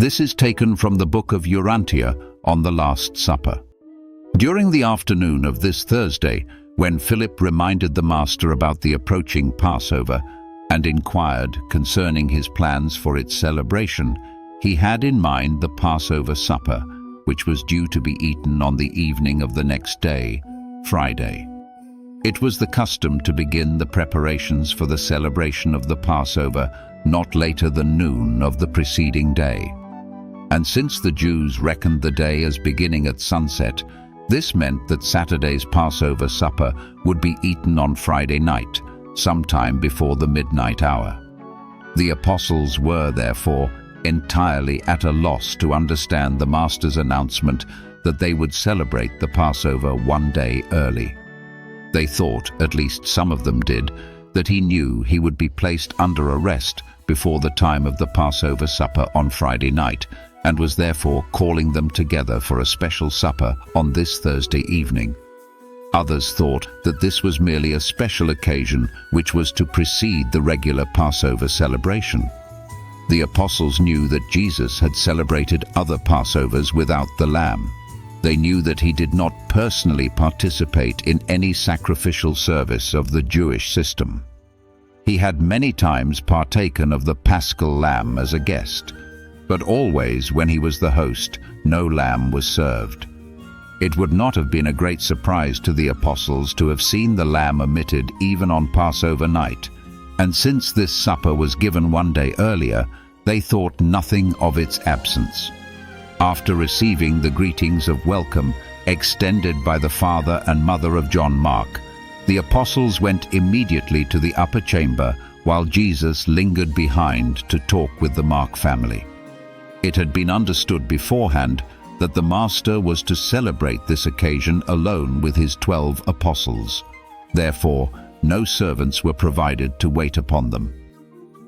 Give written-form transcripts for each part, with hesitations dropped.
This is taken from the Book of Urantia on the Last Supper. During the afternoon of this Thursday, when Philip reminded the Master about the approaching Passover and inquired concerning his plans for its celebration, he had in mind the Passover supper, which was due to be eaten on the evening of the next day, Friday. It was the custom to begin the preparations for the celebration of the Passover not later than noon of the preceding day. And since the Jews reckoned the day as beginning at sunset, this meant that Saturday's Passover supper would be eaten on Friday night, sometime before the midnight hour. The apostles were, therefore, entirely at a loss to understand the Master's announcement that they would celebrate the Passover one day early. They thought, at least some of them did, that he knew he would be placed under arrest before the time of the Passover supper on Friday night, and was therefore calling them together for a special supper on this Thursday evening. Others thought that this was merely a special occasion which was to precede the regular Passover celebration. The apostles knew that Jesus had celebrated other Passovers without the lamb. They knew that he did not personally participate in any sacrificial service of the Jewish system. He had many times partaken of the paschal lamb as a guest, but always when he was the host, no lamb was served. It would not have been a great surprise to the apostles to have seen the lamb omitted even on Passover night, and since this supper was given one day earlier, they thought nothing of its absence. After receiving the greetings of welcome extended by the father and mother of John Mark, the apostles went immediately to the upper chamber while Jesus lingered behind to talk with the Mark family. It had been understood beforehand that the Master was to celebrate this occasion alone with his 12 apostles. Therefore, no servants were provided to wait upon them.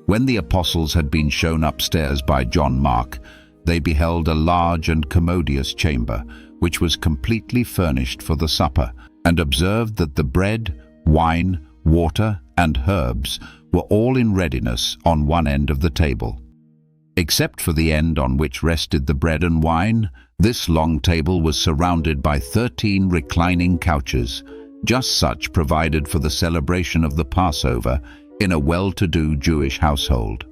When the apostles had been shown upstairs by John Mark, they beheld a large and commodious chamber, which was completely furnished for the supper, and observed that the bread, wine, water, and herbs were all in readiness on one end of the table. Except for the end on which rested the bread and wine, this long table was surrounded by 13 reclining couches, just such provided for the celebration of the Passover in a well-to-do Jewish household.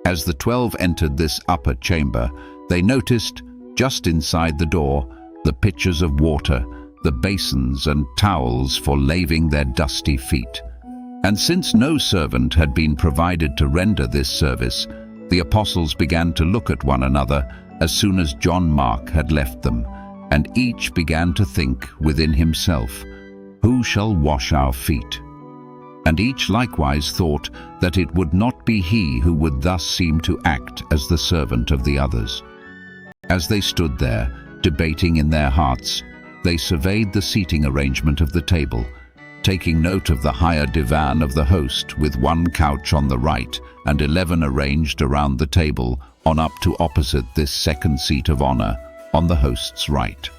As the 12 entered this upper chamber, they noticed, just inside the door, the pitchers of water, the basins and towels for laving their dusty feet. And since no servant had been provided to render this service, the apostles began to look at one another as soon as John Mark had left them, and each began to think within himself, "Who shall wash our feet?" And each likewise thought that it would not be he who would thus seem to act as the servant of the others. As they stood there, debating in their hearts, they surveyed the seating arrangement of the table, taking note of the higher divan of the host with one couch on the right and 11 arranged around the table on up to opposite this second seat of honor on the host's right.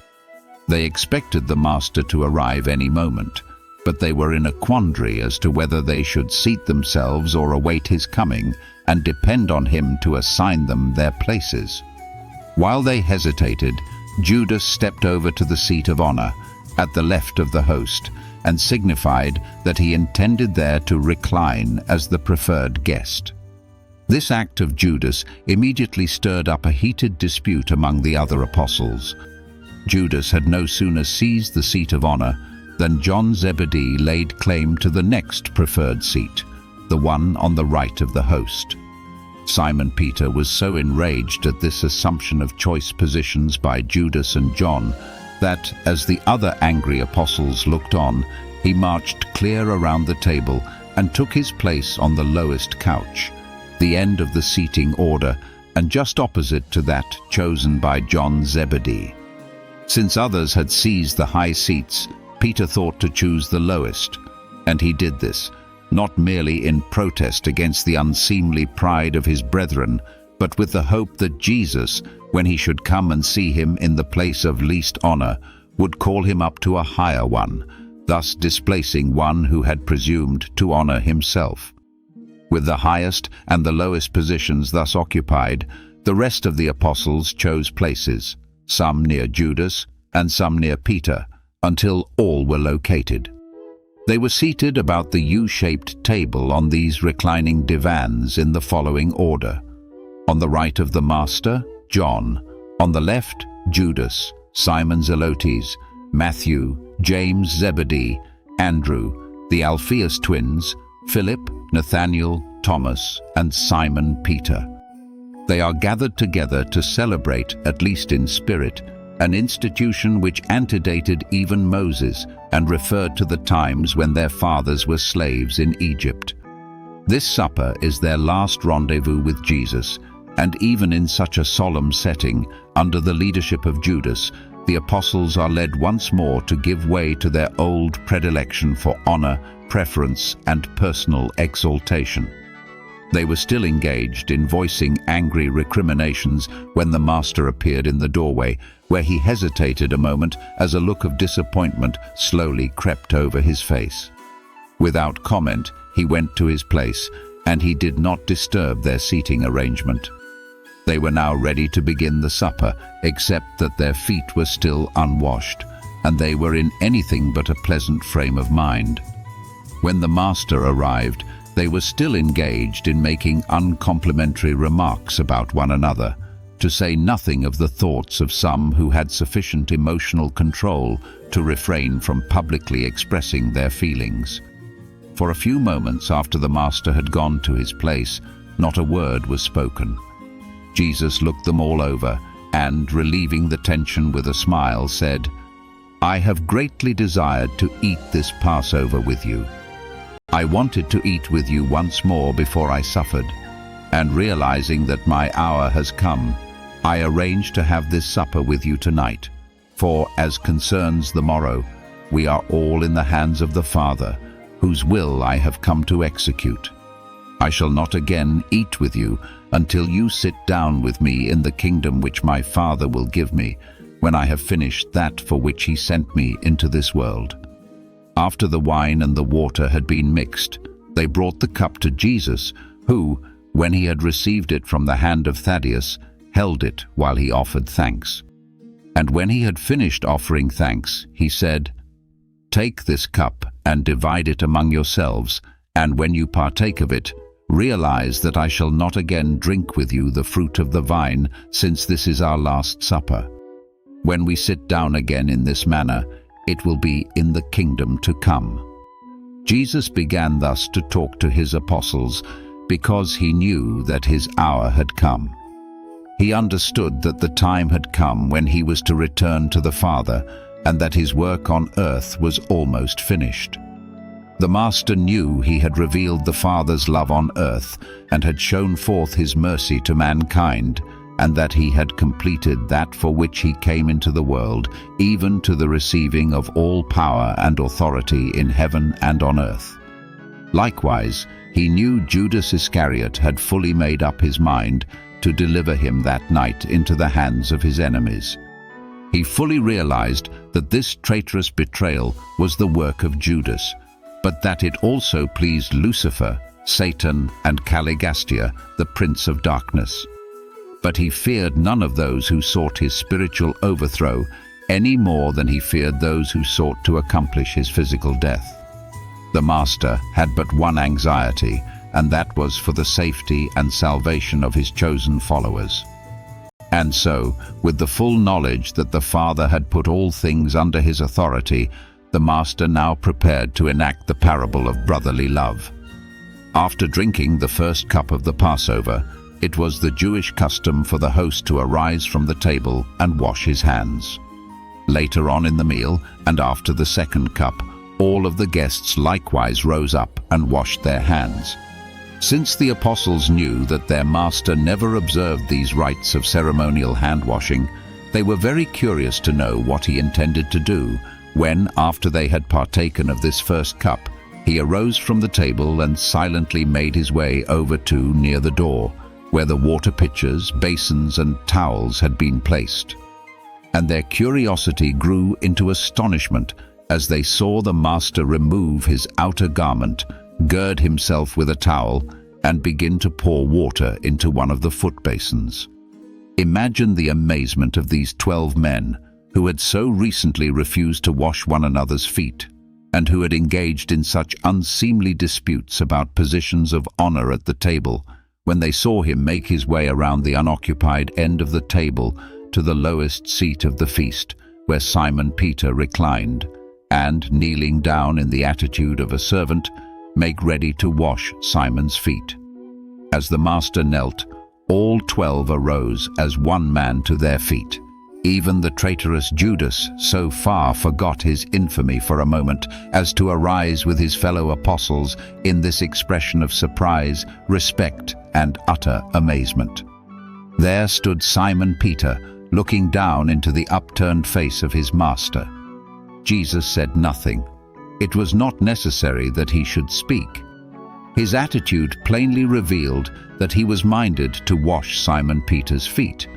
They expected the Master to arrive any moment, but they were in a quandary as to whether they should seat themselves or await his coming and depend on him to assign them their places. While they hesitated, Judas stepped over to the seat of honor at the left of the host and signified that he intended there to recline as the preferred guest. This act of Judas immediately stirred up a heated dispute among the other apostles. Judas had no sooner seized the seat of honor than John Zebedee laid claim to the next preferred seat, the one on the right of the host. Simon Peter was so enraged at this assumption of choice positions by Judas and John that, as the other angry apostles looked on, he marched clear around the table and took his place on the lowest couch, the end of the seating order, and just opposite to that chosen by John Zebedee. Since others had seized the high seats, Peter thought to choose the lowest, and he did this, not merely in protest against the unseemly pride of his brethren, but with the hope that Jesus, when he should come and see him in the place of least honor, would call him up to a higher one, thus displacing one who had presumed to honor himself. With the highest and the lowest positions thus occupied, The rest of the apostles chose places, some near Judas and some near Peter, until all were located. They were seated about the U-shaped table on these reclining divans in the following order. On the right of the Master, John. On the left, Judas, Simon Zelotes, Matthew, James Zebedee, Andrew, the Alphaeus twins, Philip, Nathanael, Thomas, and Simon Peter. They are gathered together to celebrate, at least in spirit, an institution which antedated even Moses and referred to the times when their fathers were slaves in Egypt. This supper is their last rendezvous with Jesus, and even in such a solemn setting, under the leadership of Judas, the apostles are led once more to give way to their old predilection for honor, preference, and personal exaltation. They were still engaged in voicing angry recriminations when the Master appeared in the doorway, where he hesitated a moment as a look of disappointment slowly crept over his face. Without comment, he went to his place, and he did not disturb their seating arrangement. They were now ready to begin the supper, except that their feet were still unwashed, and they were in anything but a pleasant frame of mind. When the Master arrived, they were still engaged in making uncomplimentary remarks about one another, to say nothing of the thoughts of some who had sufficient emotional control to refrain from publicly expressing their feelings. For a few moments after the Master had gone to his place, not a word was spoken. Jesus looked them all over and, relieving the tension with a smile, said, "I have greatly desired to eat this Passover with you. I wanted to eat with you once more before I suffered, and realizing that my hour has come, I arranged to have this supper with you tonight, for as concerns the morrow, we are all in the hands of the Father, whose will I have come to execute. I shall not again eat with you until you sit down with me in the kingdom which my Father will give me, when I have finished that for which he sent me into this world." After the wine and the water had been mixed, they brought the cup to Jesus, who, when he had received it from the hand of Thaddeus, held it while he offered thanks. And when he had finished offering thanks, he said, "Take this cup and divide it among yourselves, and when you partake of it, realize that I shall not again drink with you the fruit of the vine, since this is our last supper. When we sit down again in this manner, it will be in the kingdom to come." Jesus began thus to talk to his apostles because he knew that his hour had come. He understood that the time had come when he was to return to the Father, and that his work on earth was almost finished. The Master knew he had revealed the Father's love on earth and had shown forth his mercy to mankind, and that he had completed that for which he came into the world, even to the receiving of all power and authority in heaven and on earth. Likewise, he knew Judas Iscariot had fully made up his mind to deliver him that night into the hands of his enemies. He fully realized that this traitorous betrayal was the work of Judas, but that it also pleased Lucifer, Satan, and Caligastia, the prince of darkness. But he feared none of those who sought his spiritual overthrow any more than he feared those who sought to accomplish his physical death. The Master had but one anxiety, and that was for the safety and salvation of his chosen followers. And so, with the full knowledge that the Father had put all things under his authority, the Master now prepared to enact the parable of brotherly love. After drinking the first cup of the Passover, it was the Jewish custom for the host to arise from the table and wash his hands. Later on in the meal, and after the second cup, all of the guests likewise rose up and washed their hands. Since the apostles knew that their Master never observed these rites of ceremonial hand-washing, they were very curious to know what he intended to do when, after they had partaken of this first cup, he arose from the table and silently made his way over to near the door, where the water pitchers, basins, and towels had been placed. And their curiosity grew into astonishment as they saw the Master remove his outer garment, gird himself with a towel, and begin to pour water into one of the foot basins. Imagine the amazement of these 12 men who had so recently refused to wash one another's feet, and who had engaged in such unseemly disputes about positions of honor at the table, when they saw him make his way around the unoccupied end of the table to the lowest seat of the feast, where Simon Peter reclined, and, kneeling down in the attitude of a servant, make ready to wash Simon's feet. As the master knelt, all 12 arose as one man to their feet. Even the traitorous Judas so far forgot his infamy for a moment as to arise with his fellow apostles in this expression of surprise, respect, and utter amazement. There stood Simon Peter, looking down into the upturned face of his master. Jesus said nothing. It was not necessary that he should speak. His attitude plainly revealed that he was minded to wash Simon Peter's feet.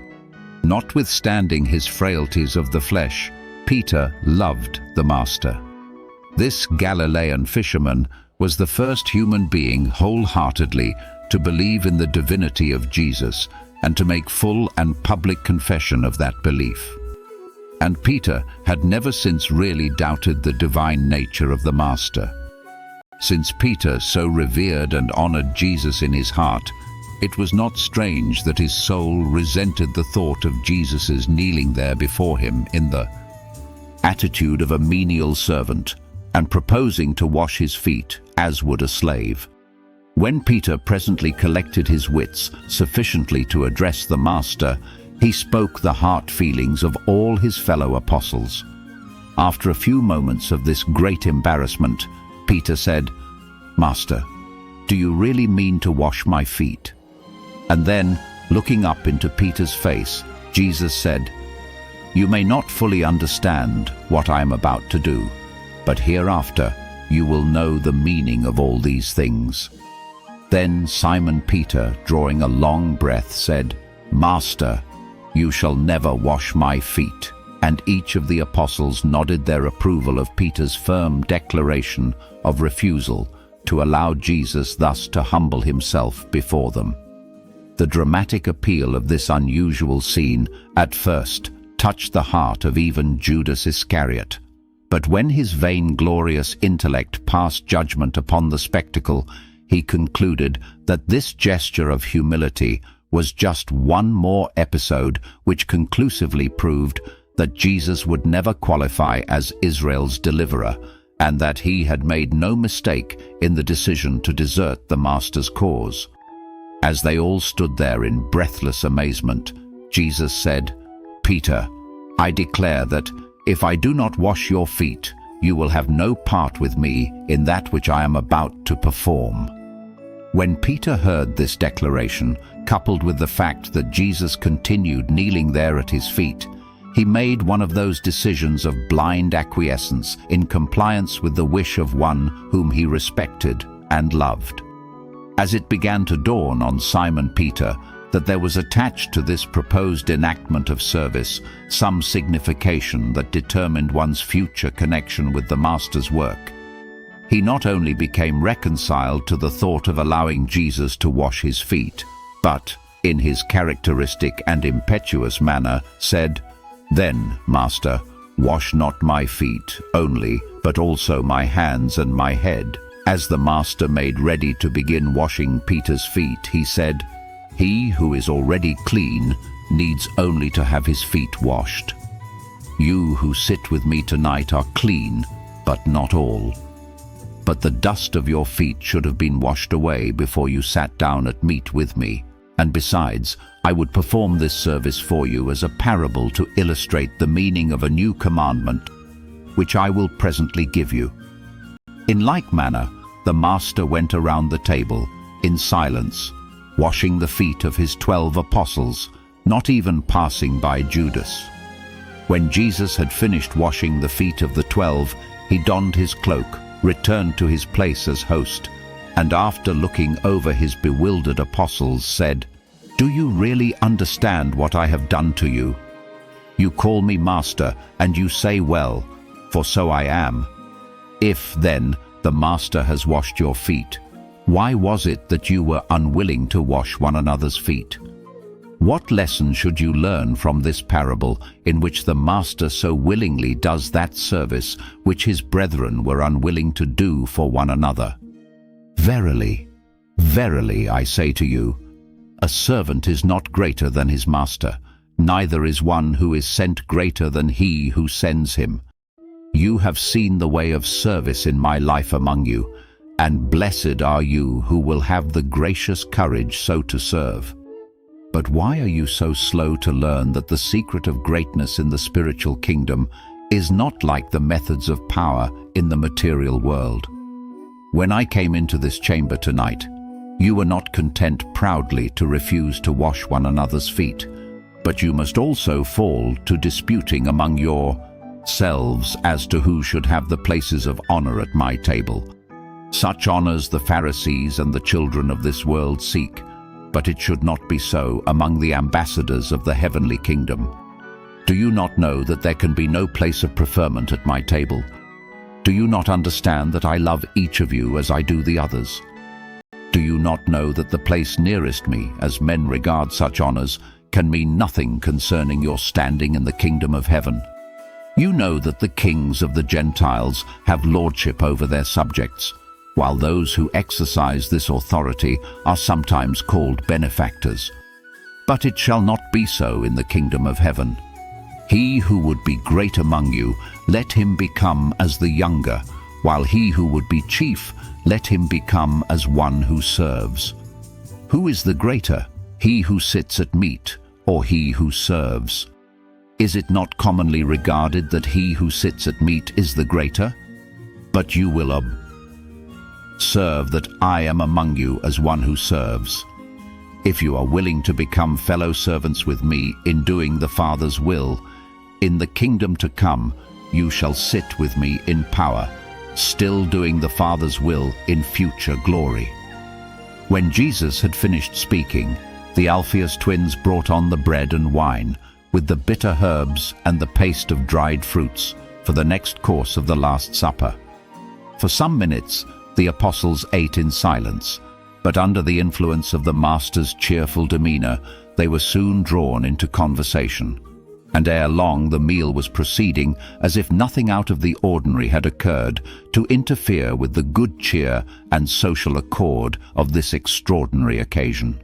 Notwithstanding his frailties of the flesh, Peter loved the Master. This Galilean fisherman was the first human being wholeheartedly to believe in the divinity of Jesus and to make full and public confession of that belief. And Peter had never since really doubted the divine nature of the Master. Since Peter so revered and honored Jesus in his heart, it was not strange that his soul resented the thought of Jesus' kneeling there before him in the attitude of a menial servant and proposing to wash his feet as would a slave. When Peter presently collected his wits sufficiently to address the Master, he spoke the heart feelings of all his fellow apostles. After a few moments of this great embarrassment, Peter said, "Master, do you really mean to wash my feet?" And then, looking up into Peter's face, Jesus said, "You may not fully understand what I am about to do, but hereafter you will know the meaning of all these things." Then Simon Peter, drawing a long breath, said, "Master, you shall never wash my feet." And each of the apostles nodded their approval of Peter's firm declaration of refusal to allow Jesus thus to humble himself before them. The dramatic appeal of this unusual scene at first touched the heart of even Judas Iscariot. But when his vainglorious intellect passed judgment upon the spectacle, he concluded that this gesture of humility was just one more episode which conclusively proved that Jesus would never qualify as Israel's deliverer, and that he had made no mistake in the decision to desert the Master's cause. As they all stood there in breathless amazement, Jesus said, "Peter, I declare that if I do not wash your feet, you will have no part with me in that which I am about to perform." When Peter heard this declaration, coupled with the fact that Jesus continued kneeling there at his feet, he made one of those decisions of blind acquiescence in compliance with the wish of one whom he respected and loved. As it began to dawn on Simon Peter that there was attached to this proposed enactment of service some signification that determined one's future connection with the Master's work, he not only became reconciled to the thought of allowing Jesus to wash his feet, but, in his characteristic and impetuous manner, said, "Then, Master, wash not my feet only, but also my hands and my head." As the Master made ready to begin washing Peter's feet, he said, "He who is already clean needs only to have his feet washed. You who sit with me tonight are clean, but not all. But the dust of your feet should have been washed away before you sat down at meat with me. And besides, I would perform this service for you as a parable to illustrate the meaning of a new commandment, which I will presently give you." In like manner, the Master went around the table, in silence, washing the feet of his 12 apostles, not even passing by Judas. When Jesus had finished washing the feet of the 12, he donned his cloak, returned to his place as host, and after looking over his bewildered apostles said, "Do you really understand what I have done to you? You call me Master, and you say well, for so I am. If, then, the Master has washed your feet, why was it that you were unwilling to wash one another's feet? What lesson should you learn from this parable in which the master so willingly does that service which his brethren were unwilling to do for one another? Verily, verily, I say to you, a servant is not greater than his master, neither is one who is sent greater than he who sends him. You have seen the way of service in my life among you, and blessed are you who will have the gracious courage so to serve. But why are you so slow to learn that the secret of greatness in the spiritual kingdom is not like the methods of power in the material world? When I came into this chamber tonight, you were not content proudly to refuse to wash one another's feet, but you must also fall to disputing among yourselves as to who should have the places of honor at my table. Such honors the Pharisees and the children of this world seek, but it should not be so among the ambassadors of the heavenly kingdom. Do you not know that there can be no place of preferment at my table? Do you not understand that I love each of you as I do the others? Do you not know that the place nearest me, as men regard such honors, can mean nothing concerning your standing in the kingdom of heaven? You know that the kings of the Gentiles have lordship over their subjects, while those who exercise this authority are sometimes called benefactors. But it shall not be so in the kingdom of heaven. He who would be great among you, let him become as the younger, while he who would be chief, let him become as one who serves. Who is the greater, he who sits at meat, or he who serves? Is it not commonly regarded that he who sits at meat is the greater? But you will observe that I am among you as one who serves. If you are willing to become fellow servants with me in doing the Father's will, in the kingdom to come you shall sit with me in power, still doing the Father's will in future glory. When Jesus had finished speaking, the Alphaeus twins brought on the bread and wine, with the bitter herbs and the paste of dried fruits, for the next course of the Last Supper. For some minutes the apostles ate in silence, but under the influence of the Master's cheerful demeanor, they were soon drawn into conversation. And ere long the meal was proceeding as if nothing out of the ordinary had occurred to interfere with the good cheer and social accord of this extraordinary occasion.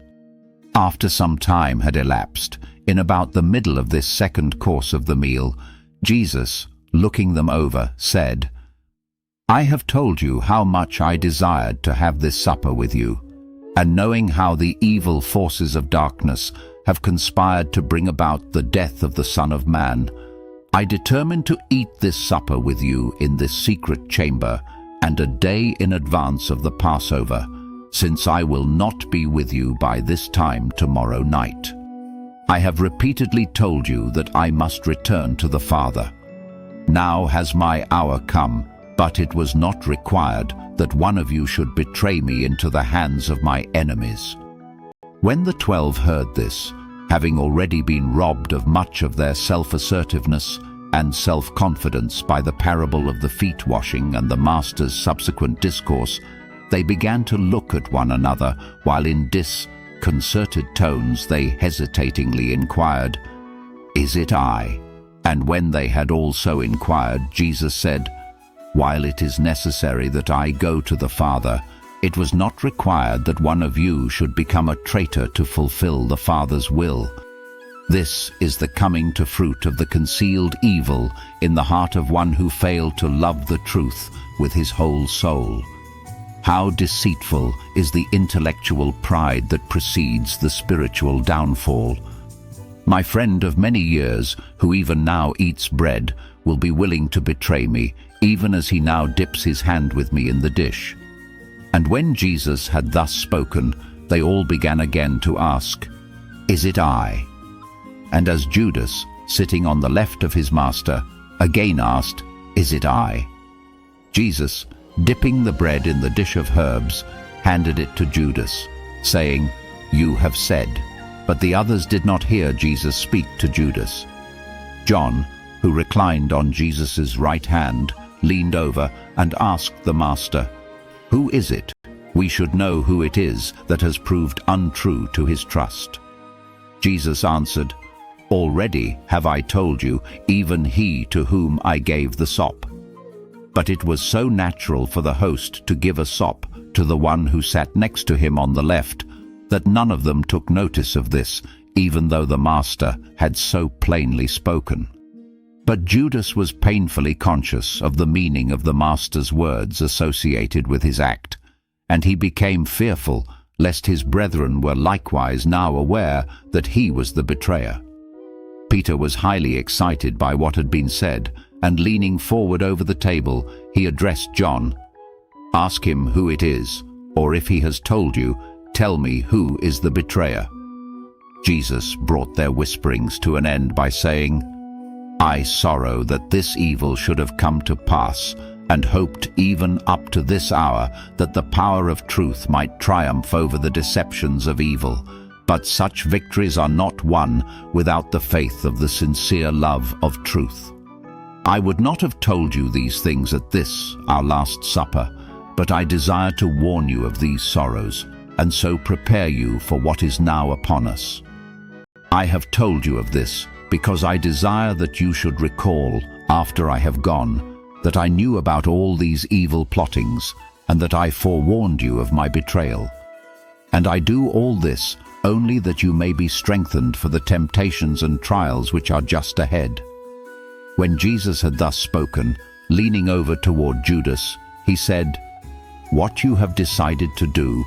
After some time had elapsed, in about the middle of this second course of the meal, Jesus, looking them over, said, I have told you how much I desired to have this supper with you, and knowing how the evil forces of darkness have conspired to bring about the death of the Son of Man, I determined to eat this supper with you in this secret chamber, and a day in advance of the Passover, since I will not be with you by this time tomorrow night. I have repeatedly told you that I must return to the Father. Now has my hour come, but it was not required that one of you should betray me into the hands of my enemies. When the 12 heard this, having already been robbed of much of their self-assertiveness and self-confidence by the parable of the feet washing and the Master's subsequent discourse, they began to look at one another, while in disconcerted tones they hesitatingly inquired, Is it I? And when they had also inquired, Jesus said, While it is necessary that I go to the Father, it was not required that one of you should become a traitor to fulfill the Father's will. This is the coming to fruit of the concealed evil in the heart of one who failed to love the truth with his whole soul. How deceitful is the intellectual pride that precedes the spiritual downfall. My friend of many years, who even now eats bread, will be willing to betray me, even as he now dips his hand with me in the dish. And when Jesus had thus spoken, they all began again to ask, Is it I? And as Judas, sitting on the left of his master, again asked, Is it I? Jesus, dipping the bread in the dish of herbs, handed it to Judas, saying, You have said. But the others did not hear Jesus speak to Judas. John, who reclined on Jesus' right hand, leaned over and asked the Master, Who is it? We should know who it is that has proved untrue to his trust. Jesus answered, "Already have I told you, even he to whom I gave the sop." But it was so natural for the host to give a sop to the one who sat next to him on the left, that none of them took notice of this, even though the master had so plainly spoken. But Judas was painfully conscious of the meaning of the master's words associated with his act, and he became fearful lest his brethren were likewise now aware that he was the betrayer. Peter was highly excited by what had been said, and leaning forward over the table, he addressed John. "Ask him who it is, or if he has told you, tell me who is the betrayer." Jesus brought their whisperings to an end by saying, "I sorrow that this evil should have come to pass, and hoped even up to this hour that the power of truth might triumph over the deceptions of evil. But such victories are not won without the faith of the sincere love of truth. I would not have told you these things at this, our Last Supper, but I desire to warn you of these sorrows, and so prepare you for what is now upon us. I have told you of this, because I desire that you should recall, after I have gone, that I knew about all these evil plottings, and that I forewarned you of my betrayal. And I do all this only that you may be strengthened for the temptations and trials which are just ahead." When Jesus had thus spoken, leaning over toward Judas, he said, "What you have decided to do,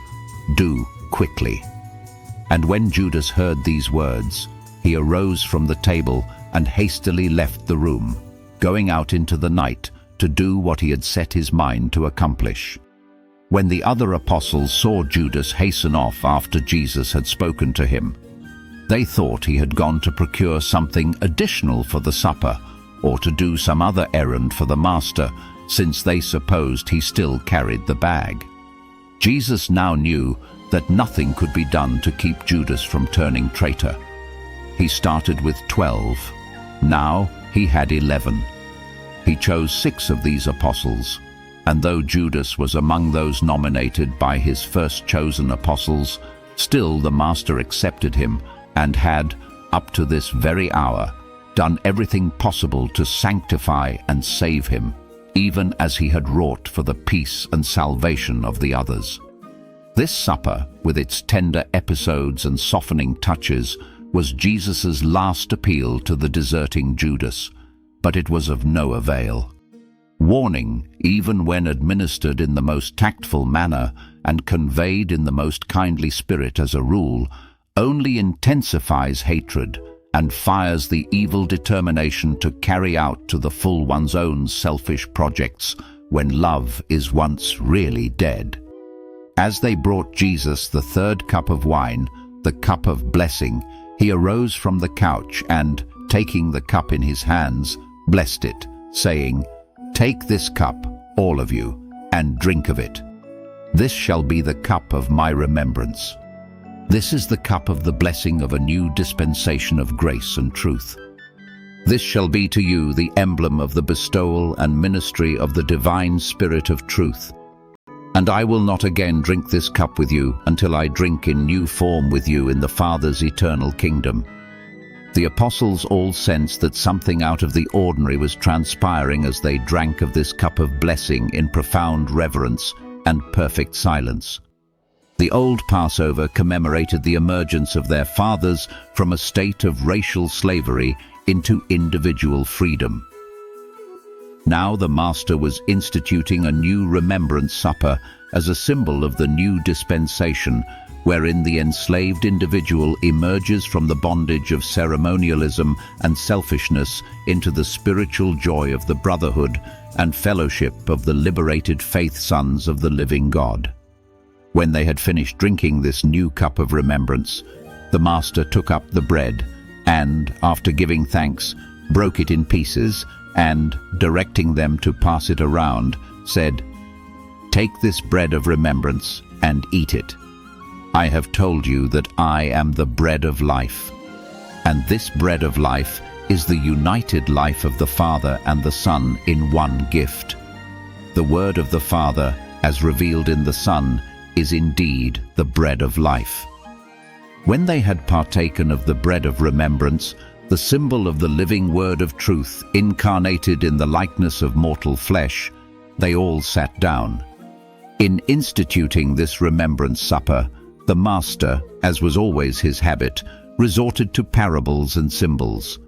do quickly." And when Judas heard these words, he arose from the table and hastily left the room, going out into the night to do what he had set his mind to accomplish. When the other apostles saw Judas hasten off after Jesus had spoken to him, they thought he had gone to procure something additional for the supper, or to do some other errand for the master, since they supposed he still carried the bag. Jesus now knew that nothing could be done to keep Judas from turning traitor. He started with 12. Now he had 11. He chose 6 of these apostles, and though Judas was among those nominated by his first chosen apostles, still the master accepted him and had, up to this very hour, done everything possible to sanctify and save him, even as he had wrought for the peace and salvation of the others. This supper, with its tender episodes and softening touches, was Jesus's last appeal to the deserting Judas, but it was of no avail. Warning, even when administered in the most tactful manner and conveyed in the most kindly spirit as a rule, only intensifies hatred and fires the evil determination to carry out to the full one's own selfish projects when love is once really dead. As they brought Jesus the 3rd cup of wine, the cup of blessing, he arose from the couch and, taking the cup in his hands, blessed it, saying, "Take this cup, all of you, and drink of it. This shall be the cup of my remembrance. This is the cup of the blessing of a new dispensation of grace and truth. This shall be to you the emblem of the bestowal and ministry of the divine Spirit of truth. And I will not again drink this cup with you until I drink in new form with you in the Father's eternal kingdom." The apostles all sensed that something out of the ordinary was transpiring as they drank of this cup of blessing in profound reverence and perfect silence. The old Passover commemorated the emergence of their fathers from a state of racial slavery into individual freedom. Now the Master was instituting a new remembrance supper as a symbol of the new dispensation, wherein the enslaved individual emerges from the bondage of ceremonialism and selfishness into the spiritual joy of the brotherhood and fellowship of the liberated faith sons of the living God. When they had finished drinking this new cup of remembrance, the Master took up the bread and, after giving thanks, broke it in pieces and, directing them to pass it around, said, "Take this bread of remembrance and eat it. I have told you that I am the bread of life, and this bread of life is the united life of the Father and the Son in one gift. The word of the Father, as revealed in the Son, is indeed the bread of life." When they had partaken of the bread of remembrance, the symbol of the living word of truth incarnated in the likeness of mortal flesh, they all sat down. In instituting this remembrance supper, the Master, as was always his habit, resorted to parables and symbols.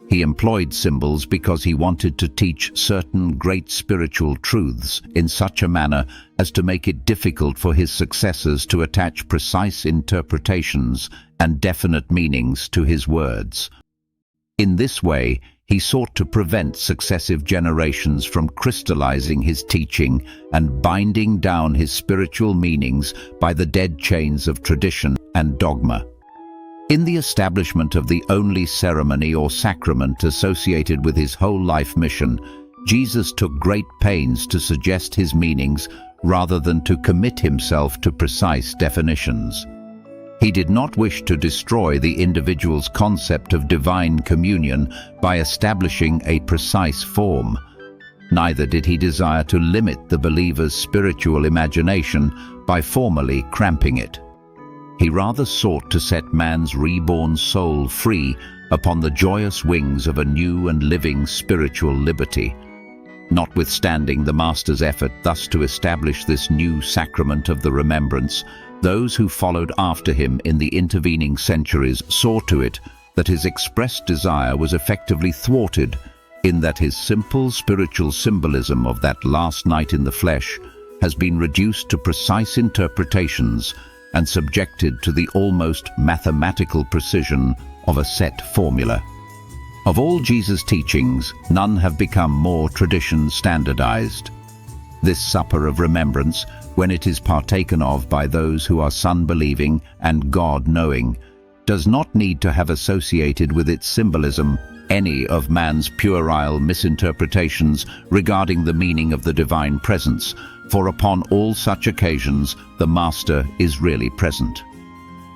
He employed symbols because he wanted to teach certain great spiritual truths in such a manner as to make it difficult for his successors to attach precise interpretations and definite meanings to his words. In this way, he sought to prevent successive generations from crystallizing his teaching and binding down his spiritual meanings by the dead chains of tradition and dogma. In the establishment of the only ceremony or sacrament associated with his whole life mission, Jesus took great pains to suggest his meanings rather than to commit himself to precise definitions. He did not wish to destroy the individual's concept of divine communion by establishing a precise form. Neither did he desire to limit the believer's spiritual imagination by formally cramping it. He rather sought to set man's reborn soul free upon the joyous wings of a new and living spiritual liberty. Notwithstanding the Master's effort thus to establish this new sacrament of the remembrance, those who followed after him in the intervening centuries saw to it that his expressed desire was effectively thwarted, in that his simple spiritual symbolism of that last night in the flesh has been reduced to precise interpretations and subjected to the almost mathematical precision of a set formula. Of all Jesus' teachings, none have become more tradition standardized. This supper of remembrance, when it is partaken of by those who are Son-believing and God-knowing, does not need to have associated with its symbolism any of man's puerile misinterpretations regarding the meaning of the divine presence, for upon all such occasions the Master is really present.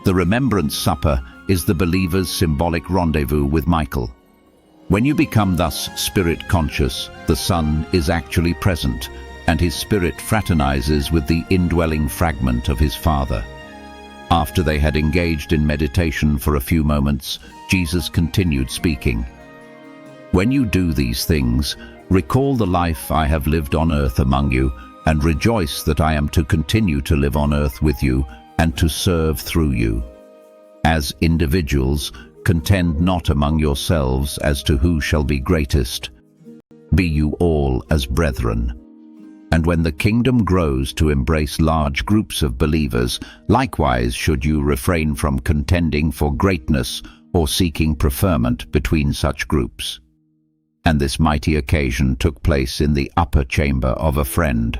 The Remembrance Supper is the believer's symbolic rendezvous with Michael. When you become thus spirit-conscious, the Son is actually present, and his spirit fraternizes with the indwelling fragment of his Father. After they had engaged in meditation for a few moments, Jesus continued speaking. When you do these things, recall the life I have lived on earth among you, and rejoice that I am to continue to live on earth with you and to serve through you. As individuals, contend not among yourselves as to who shall be greatest. Be you all as brethren. And when the kingdom grows to embrace large groups of believers, likewise should you refrain from contending for greatness or seeking preferment between such groups. And this mighty occasion took place in the upper chamber of a friend.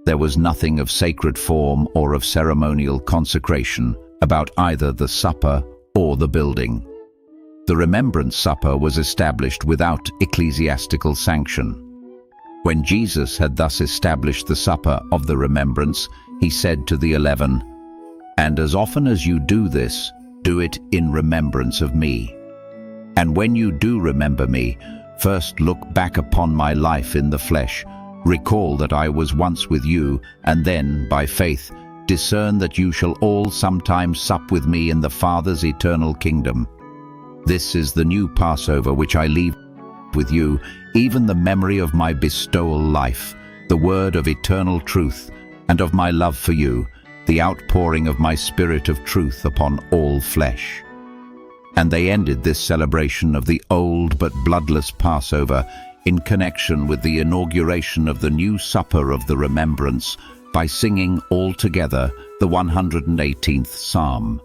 There was nothing of sacred form or of ceremonial consecration about either the supper or the building. The Remembrance Supper was established without ecclesiastical sanction. When Jesus had thus established the supper of the remembrance, he said to the 11, "And as often as you do this, do it in remembrance of me. And when you do remember me, first look back upon my life in the flesh, recall that I was once with you, and then, by faith, discern that you shall all sometime sup with me in the Father's eternal kingdom. This is the new Passover which I leave with you, even the memory of my bestowal life, the word of eternal truth, and of my love for you, the outpouring of my Spirit of truth upon all flesh." And they ended this celebration of the old but bloodless Passover in connection with the inauguration of the new supper of the remembrance by singing all together the 118th Psalm.